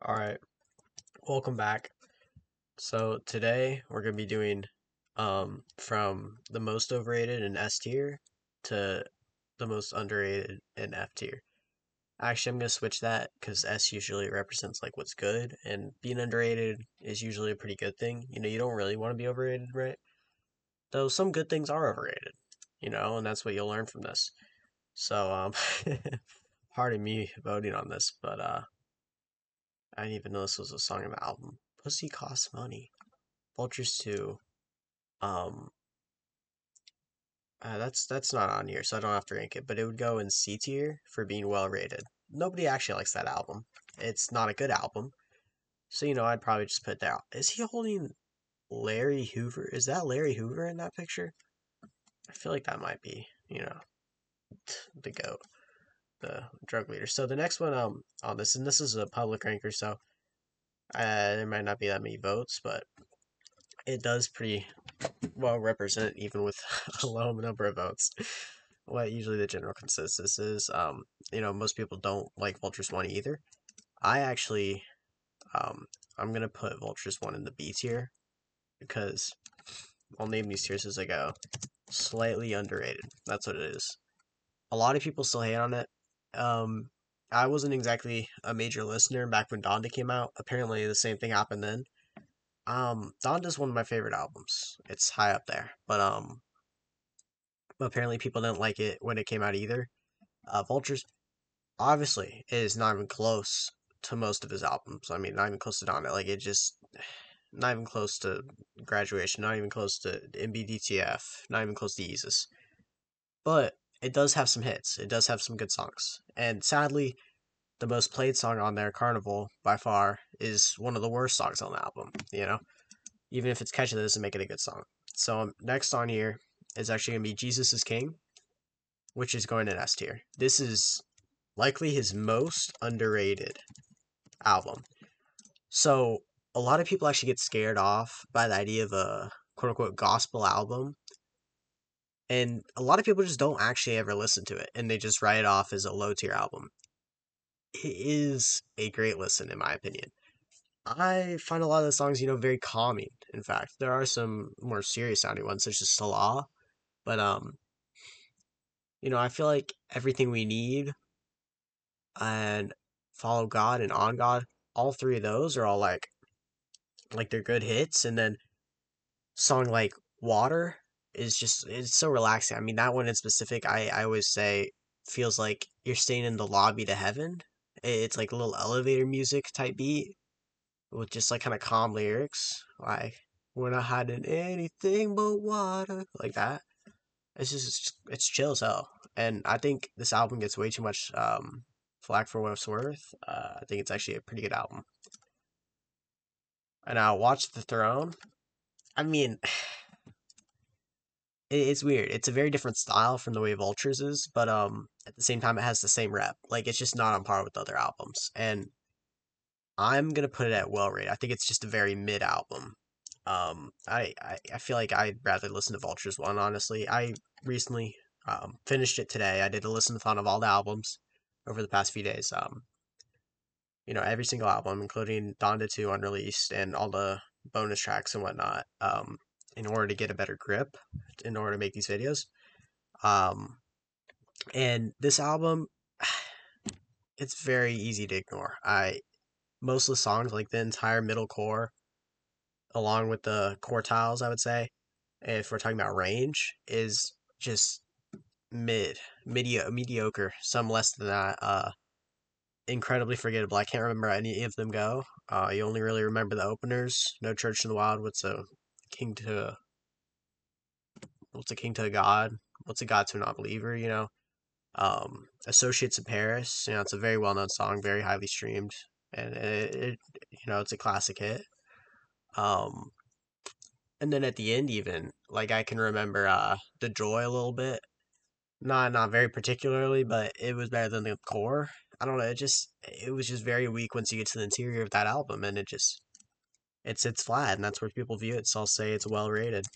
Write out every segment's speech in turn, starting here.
Alright, welcome back. So today we're gonna be doing from the most overrated in S tier to the most underrated in F tier. Actually, I'm gonna switch that because S usually represents like what's good, and being underrated is usually a pretty good thing. You don't really want to be overrated, right? Though some good things are overrated, and that's what you'll learn from this. So pardon me voting on this, but I didn't even know this was a song of the album. Pussy costs money. Vultures 2. Um, that's not on here, so I don't have to rank it, but it would go in C tier for being well rated. Nobody actually likes that album. It's not a good album, so I'd probably just put that. Is he holding Larry Hoover? Is that Larry Hoover in that picture? I feel like that might be, the goat, the drug leader. So the next one on this, and this is a public ranker, so there might not be that many votes, but it does pretty well represent even with a low number of votes. What usually the general consensus is, most people don't like Vultures 1 either. I actually, um, I'm gonna put Vultures 1 in the B tier because I'll name these tiers as I go. Slightly underrated. That's what it is. A lot of people still hate on it. Um, I wasn't exactly a major listener back when Donda came out. Apparently, the same thing happened then. Donda's one of my favorite albums. It's high up there, but apparently people didn't like it when it came out either. Vultures obviously is not even close to most of his albums. I mean, not even close to Donda. Like it just not even close to Graduation. Not even close to MBDTF. Not even close to Jesus. But it does have some hits. It does have some good songs. And sadly, the most played song on there, Carnival, by far, is one of the worst songs on the album. Even if it's catchy, that doesn't make it a good song. So next on here is actually gonna be Jesus is King, which is going in S tier. This is likely his most underrated album. So a lot of people actually get scared off by the idea of a quote unquote gospel album. And a lot of people just don't actually ever listen to it and they just write it off as a low tier album. It is a great listen, in my opinion. I find a lot of the songs, very calming. In fact, there are some more serious sounding ones, such as Salah. But I feel like everything we need and follow God and on God, all three of those are all like they're good hits. And then song like Water is just it's so relaxing. I mean that one in specific, I always say feels like you're staying in the lobby to heaven. It's like a little elevator music type beat with just like kind of calm lyrics, like we're not hiding anything but water, like that. It's chill as hell, and I think this album gets way too much flack for what it's worth. I think it's actually a pretty good album. And now Watch the Throne. I mean, it's weird. It's a very different style from the way Vultures is, but at the same time it has the same rep. Like it's just not on par with other albums. And I'm gonna put it at well rated. I think it's just a very mid album. I feel like I'd rather listen to Vultures one, honestly. I recently finished it today. I did a listen-a-thon of all the albums over the past few days. Every single album, including Donda 2 unreleased and all the bonus tracks and whatnot, in order to get a better grip, in order to make these videos. Um, and this album, it's very easy to ignore. Most of the songs, like the entire middle core, along with the quartiles, I would say, if we're talking about range, is just mediocre. Some less than that. Incredibly forgettable. I can't remember any of them go. You only really remember the openers. No Church in the Wild. King to what's a king to a god? What's a god to a non-believer? Associates in Paris. It's a very well-known song, very highly streamed, and it's a classic hit. Um, and then at the end, even like I can remember the Joy a little bit. Not very particularly, but it was better than the core. I don't know. It was just very weak once you get to the interior of that album, and it sits flat, and that's where people view it. So I'll say it's well rated.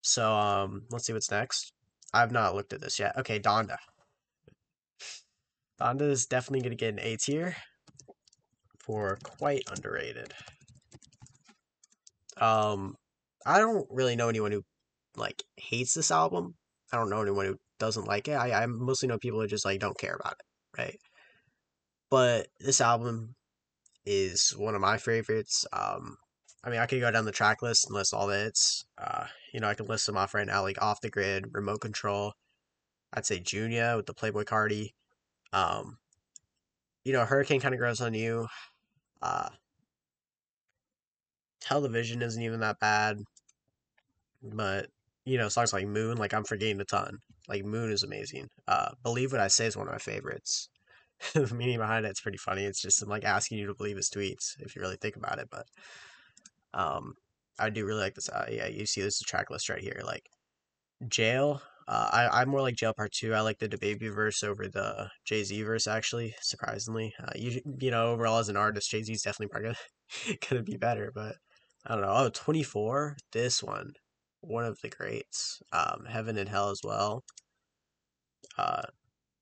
So let's see what's next. I've not looked at this yet. Okay, Donda. Donda is definitely gonna get an A tier. for quite underrated. Um, I don't really know anyone who like hates this album. I don't know anyone who doesn't like it. I mostly know people who just like don't care about it, right? But this album is one of my favorites. I mean, I could go down the track list and list all the hits. I can list them off right now, like Off the Grid, Remote Control. I'd say Junior with the Playboy Cardi. Um, Hurricane kind of grows on you. Uh, Television isn't even that bad, but songs like Moon, like I'm forgetting a ton. Like Moon is amazing. Believe What I Say is one of my favorites. The meaning behind it's pretty funny. It's just I'm like asking you to believe his tweets if you really think about it. But um, I do really like this. Yeah, you see this track list right here. Like Jail. I'm more like Jail Part Two. I like the DaBaby verse over the Jay Z verse. Actually, surprisingly, overall as an artist, Jay Z is definitely probably gonna be better. But I don't know. Oh, 24. This one of the greats. Heaven and Hell as well. Uh,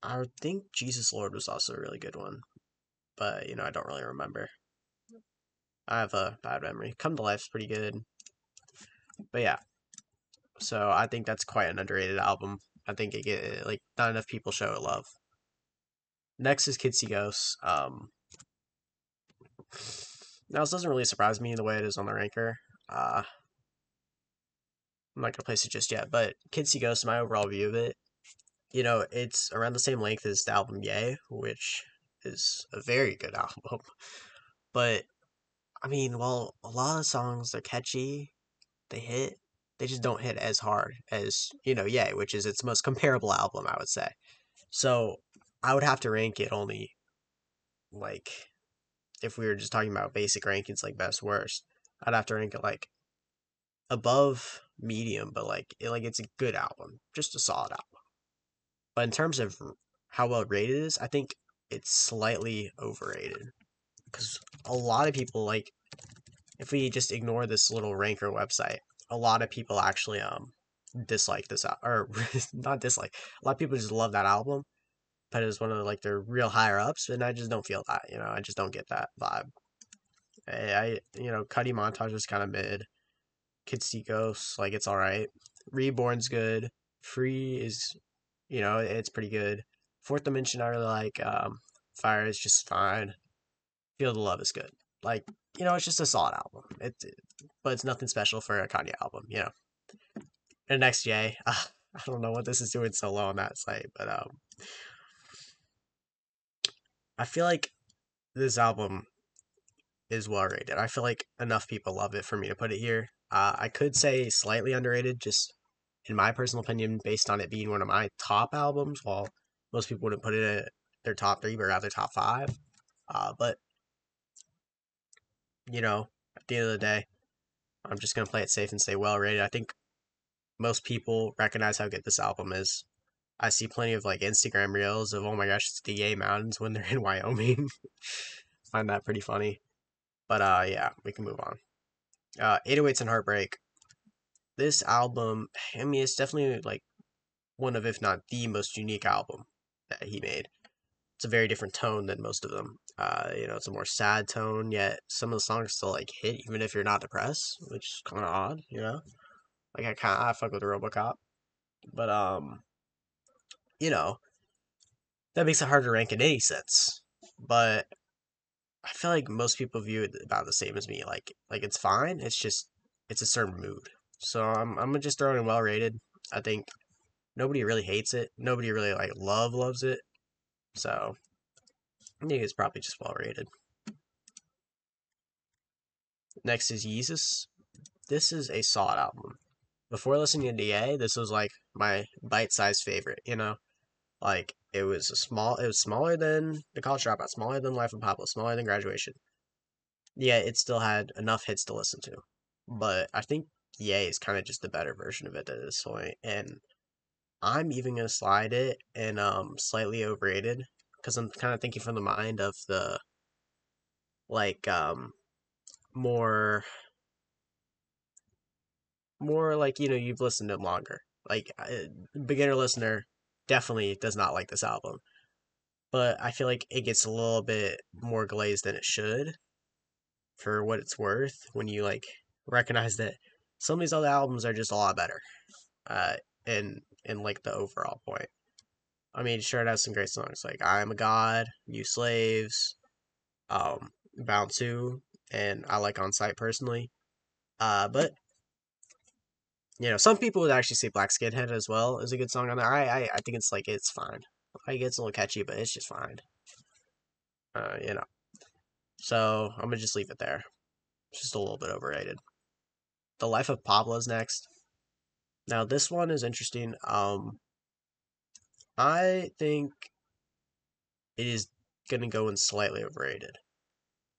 I think Jesus Lord was also a really good one, but I don't really remember. I have a bad memory. Come to Life's pretty good, but yeah. So I think that's quite an underrated album. I think it get like not enough people show it love. Next is Kids See Ghosts. Now this doesn't really surprise me the way it is on the ranker. I'm not gonna place it just yet, but Kids See Ghosts, my overall view of it, it's around the same length as the album Yay, which is a very good album. But I mean, well, a lot of songs are catchy, they hit, they just don't hit as hard as Yay, which is its most comparable album, I would say. So I would have to rank it only like if we were just talking about basic rankings like best worst. I'd have to rank it like above medium, but it's a good album, just a solid album. But in terms of how well rated it is, I think it's slightly overrated because a lot of people like if we just ignore this little ranker website, a lot of people actually dislike this or not dislike. A lot of people just love that album, but it's one of like their real higher ups, and I just don't feel that. I just don't get that vibe. Cuddy Montage is kind of mid. Kids See Ghosts, like it's all right. Reborn's good. Free is, it's pretty good. Fourth Dimension I really like. Fire is just fine. Feel the Love is good. Like it's just a solid album. But it's nothing special for a Kanye album. And next Yay, I don't know what this is doing so low on that site, but I feel like this album is well rated. I feel like enough people love it for me to put it here. I could say slightly underrated, just in my personal opinion, based on it being one of my top albums. While most people wouldn't put it in their top three, but rather top five. But at the end of the day, I'm just gonna play it safe and say well rated. I think most people recognize how good this album is. I see plenty of like Instagram reels of oh my gosh, it's the Yay Mountains when they're in Wyoming. Find that pretty funny. But yeah, we can move on. 808s and Heartbreak. This album, I mean, it's definitely like one of, if not the most unique album that he made. It's a very different tone than most of them. It's a more sad tone, yet some of the songs still like hit even if you're not depressed, which is kind of odd. Like I fuck with RoboCop, but you know, that makes it hard to rank in any sense. But I feel like most people view it about the same as me. Like it's fine. It's just it's a certain mood. So I'm gonna just throw it in well rated. I think nobody really hates it. Nobody really like loves it. So I think it's probably just well rated. Next is Yeezus. This is a solid album. Before listening to DA, this was like my bite-sized favorite. Like it was smaller than The College Dropout, smaller than Life of Pablo, smaller than Graduation. Yeah, it still had enough hits to listen to. But I think Yay is kind of just the better version of it at this point. And I'm even gonna slide it and slightly overrated because I'm kind of thinking from the mind of the like more like you've listened to them longer. Like beginner listener definitely does not like this album. but I feel like it gets a little bit more glazed than it should for what it's worth when you like recognize that some of these other albums are just a lot better. Uh, in like the overall point. I mean, sure, it has some great songs like "I Am a God," "New Slaves," "Bound to," and I like "On Sight" personally. But some people would actually say "Black Skinhead" as well is a good song on there. I think it's like it's fine. Like it's a little catchy, but it's just fine. Uh, you know. So I'm gonna just leave it there. It's just a little bit overrated. The Life of Pablo's next. Now this one is interesting. I think it is gonna go in slightly overrated.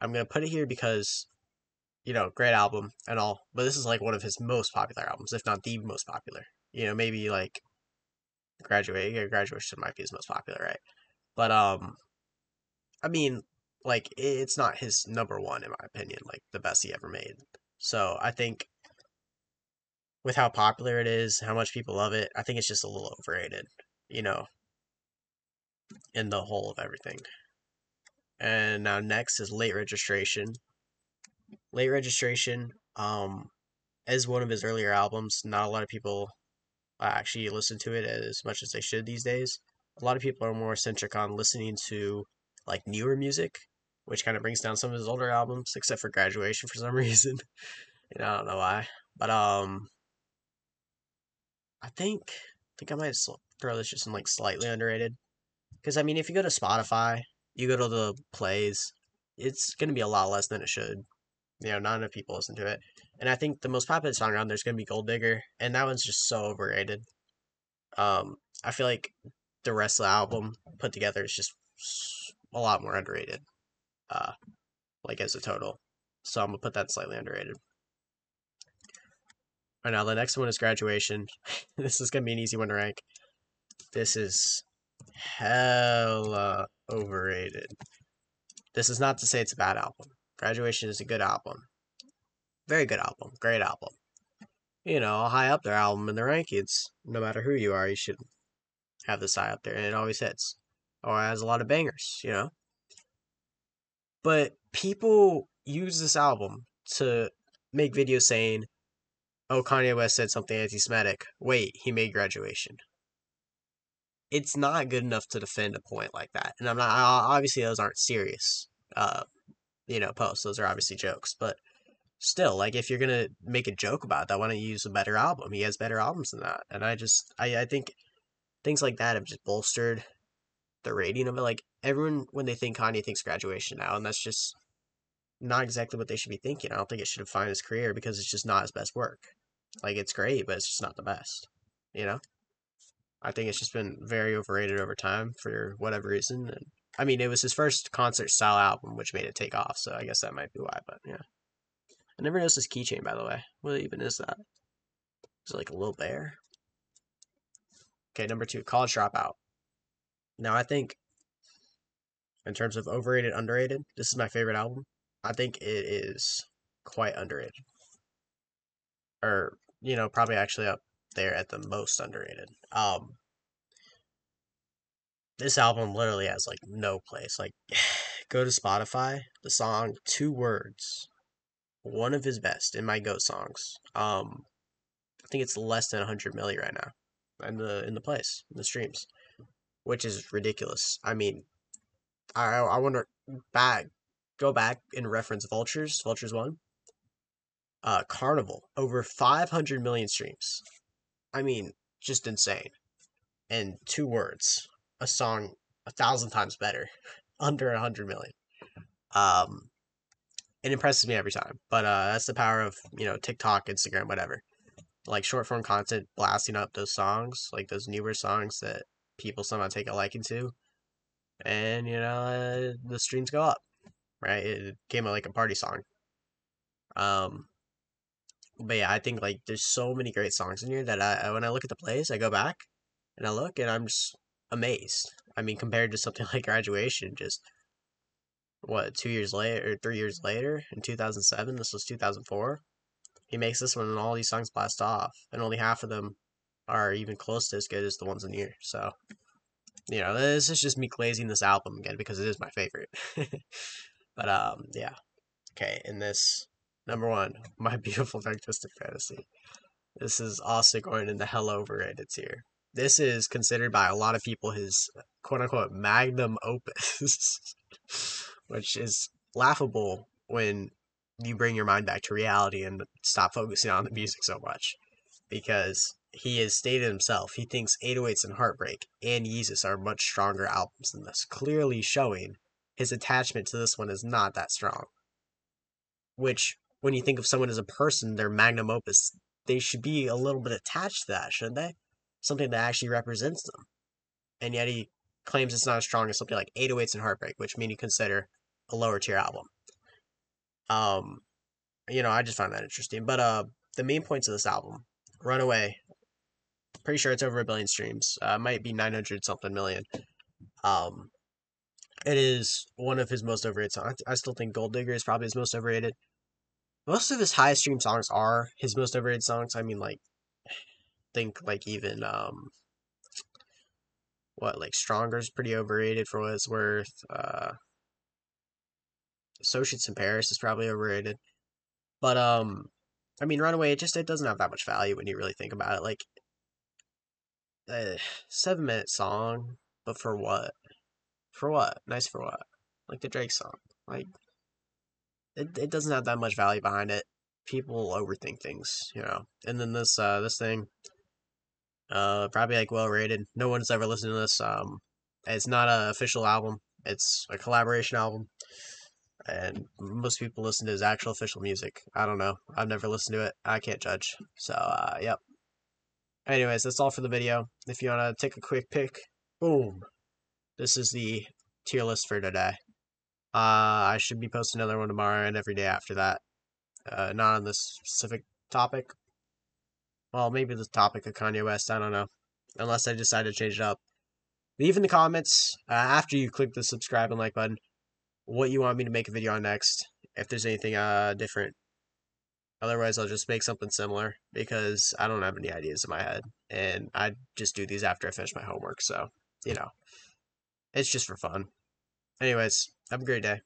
I'm gonna put it here because great album and all, but this is like one of his most popular albums, if not the most popular. Maybe like Graduation might be his most popular, right? But I mean, like it's not his number one in my opinion, like the best he ever made. So I think with how popular it is, how much people love it, I think it's just a little overrated, you know, in the whole of everything. And now next is Late Registration. Late Registration, is one of his earlier albums. Not a lot of people actually listen to it as much as they should these days. A lot of people are more centric on listening to like newer music, which kind of brings down some of his older albums, except for Graduation for some reason. I don't know why, but I think I might throw this just in like slightly underrated because I mean, if you go to Spotify, you go to the plays, it's gonna be a lot less than it should. Not enough people listen to it, and I think the most popular song on there is gonna be Gold Digger, and that one's just so overrated. I feel like the rest of the album put together is just a lot more underrated, uh, like as a total. So I'm gonna put that slightly underrated. All right, now the next one is Graduation. This is gonna be an easy one to rank. This is hella overrated. This is not to say it's a bad album. Graduation is a good album, very good album, great album. A high up there album in the rankings. No matter who you are, you should have this high up there, and it always hits, or has a lot of bangers. But people use this album to make videos saying, "Oh, Kanye West said something anti-Semitic. Wait, he made Graduation." It's not good enough to defend a point like that, and I'm not. Obviously, those aren't serious, uh, posts. Those are obviously jokes, but still, like, if you're gonna make a joke about that, why don't you use a better album? He has better albums than that, and I think things like that have just bolstered the rating of it. Like everyone, when they think Kanye thinks Graduation now, and that's just not exactly what they should be thinking. I don't think it should define his career because it's just not his best work. Like it's great, but it's just not the best. You know, I think it's just been very overrated over time for whatever reason. And I mean, it was his first concert style album, which made it take off. So I guess that might be why. But yeah, I never noticed his keychain, by the way. What even is that? Is it like a little bear? Okay, number two, College Dropout. Now I think in terms of overrated, underrated, this is my favorite album. I think it is quite underrated, or probably actually up there at the most underrated. This album literally has like no place. Like, go to Spotify. The song "Two Words," one of his best in my go songs. I think it's less than 100 million right now, in the place in the streams, which is ridiculous. I mean, I wonder back, go back and reference Vultures one, Carnival over 500 million streams. I mean, just insane. And two words, a song 1,000 times better, under 100 million. Um, it impresses me every time. But that's the power of TikTok, Instagram, whatever. Like short form content, blasting up those songs, like those newer songs that people somehow take a liking to, and the streams go up. Right, it came out like a party song. Um, but yeah, I think like there's so many great songs in here that when I look at the plays, I go back and I look and I'm just amazed. I mean, compared to something like Graduation, just what 2 years later or 3 years later in 2007, this was 2004. He makes this one and all these songs blast off, and only half of them are even close to as good as the ones in here. So This is just me glazing this album again because it is my favorite. But yeah. Okay, in this number one, My Beautiful Dark Twisted Fantasy. This is also going in the hell overrated tier. This is considered by a lot of people his quote unquote magnum opus, which is laughable when you bring your mind back to reality and stop focusing on the music so much. Because he has stated himself, he thinks 808s and Heartbreak and Yeezus are much stronger albums than this, clearly showing his attachment to this one is not that strong. Which, when you think of someone as a person, their magnum opus, they should be a little bit attached to that, shouldn't they? Something that actually represents them. And yet he claims it's not as strong as something like 808s and Heartbreak, which mean you consider a lower tier album. Um, I just find that interesting. But the main points of this album, Runaway, pretty sure it's over 1 billion streams. Might be 900 something million. Um, it is one of his most overrated songs. I still think Gold Digger is probably his most overrated. Most of his highest stream songs are his most overrated songs. I mean, like, think like even like Stronger's pretty overrated for what it's worth. Associates in Paris is probably overrated. But I mean, Runaway, it doesn't have that much value when you really think about it. Like, 7 minute song, but for what? For what? Nice for what? Like the Drake song. Like, it doesn't have that much value behind it. People overthink things. And then this thing, probably like well rated. No one's ever listened to this. It's not an official album. It's a collaboration album, and most people listen to his actual official music. I don't know. I've never listened to it. I can't judge. So, yep. Anyways, that's all for the video. If you want to take a quick pick, boom. This is the tier list for today. I should be posting another one tomorrow and every day after that. Not on this specific topic. Well, maybe the topic of Kanye West. I don't know. Unless I decide to change it up. Leave in the comments after you click the subscribe and like button what you want me to make a video on next. If there's anything different. Otherwise, I'll just make something similar because I don't have any ideas in my head. And I just do these after I finish my homework. So, it's just for fun. Anyways, have a great day.